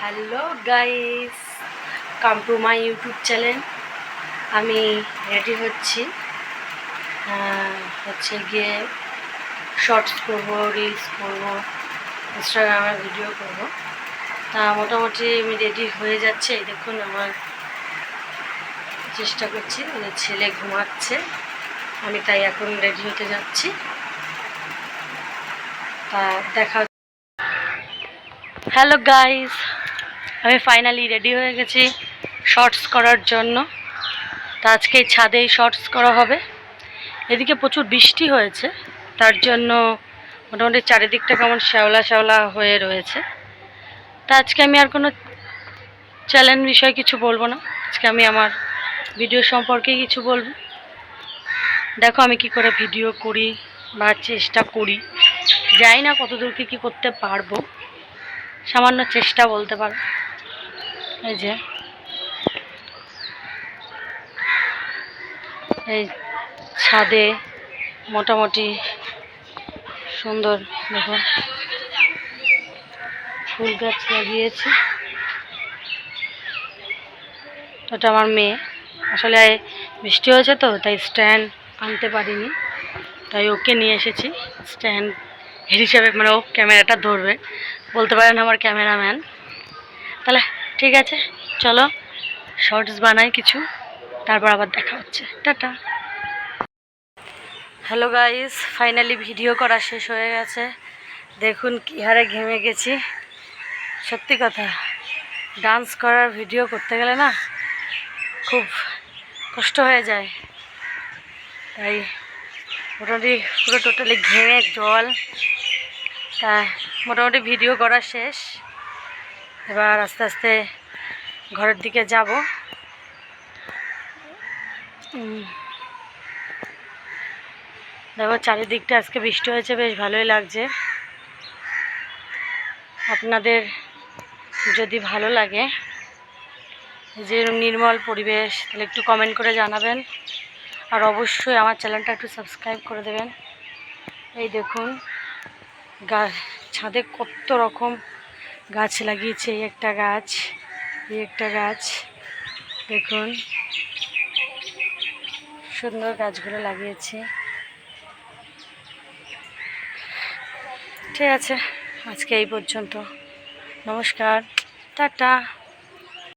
Hello guys, come to my YouTube channel. আমি ready হচ্ছি, হচ্ছে গিয়ে শর্টস করবো, রিলস করবো, ইনস্টাগ্রামে ভিডিও করব। তা মোটামুটি আমি রেডি হয়ে যাচ্ছে। দেখুন, আমার চেষ্টা করছি, ছেলে ঘুমাচ্ছে, আমি তাই এখন রেডি হতে যাচ্ছি। তা দেখা। হ্যালো গাইস, আমি ফাইনালি রেডি হয়ে গেছি শর্টস করার জন্য। তা আজকে ছাদেই শর্টস করা হবে। এদিকে প্রচুর বৃষ্টি হয়েছে, তার জন্য মোটামুটি চারিদিকটা কেমন শ্যাওলা শ্যাওলা হয়ে রয়েছে। তা আজকে আমি আর কোনো চ্যালেঞ্জ বিষয় কিছু বলবো না, আজকে আমি আমার ভিডিও সম্পর্কেই কিছু বলবো। দেখো আমি কি করে ভিডিও করি বা চেষ্টা করি, জানি না কতদূর কি করতে পারবো, সামান্য চেষ্টা বলতে পারো। এই যে এই ছাদে মোটামুটি সুন্দর, দেখো ফুল গাছ লাগিয়েছি। ওটা আমার মেয়ে, আসলে বৃষ্টি হয়েছে তো তাই স্ট্যান্ড আনতে পারিনি, তাই ওকে নিয়ে এসেছি স্ট্যান্ড হিসেবে, মানে ও ক্যামেরাটা ধরবে, বলতে পারেন আমার ক্যামেরাম্যান। তাহলে ঠিক আছে, চলো শর্টস বানাই কিছু, তারপর আবার দেখা হচ্ছে। Tata. Hello guys, finally video করা শেষ হয়ে গেছে। দেখুন কি হারে ঘেমে গেছি। সত্যি কথা, ডান্স করার ভিডিও করতে গেলে না খুব কষ্ট হয়ে যায়, তাই মোটামুটি পুরো টোটালি ঘেমে জল। তা মোটামুটি ভিডিও করা শেষ, এবার আস্তে আস্তে ঘরের দিকে যাব। দেখো চারিদিকটা আজকে বৃষ্টি হয়েছে, বেশ ভালোই লাগছে। আপনাদের যদি ভালো লাগে যে নির্মল পরিবেশ, তাহলে একটু কমেন্ট করে জানাবেন, আর অবশ্যই আমার চ্যানেলটা একটু সাবস্ক্রাইব করে দেবেন। এই দেখুন ছাদে কত রকম গাছ লাগিয়েছে। এই একটা গাছ, এই একটা গাছ, দেখুন সুন্দর গাছগুলো লাগিয়েছে। ঠিক আছে, আজকে এই পর্যন্ত। নমস্কার, টাটা।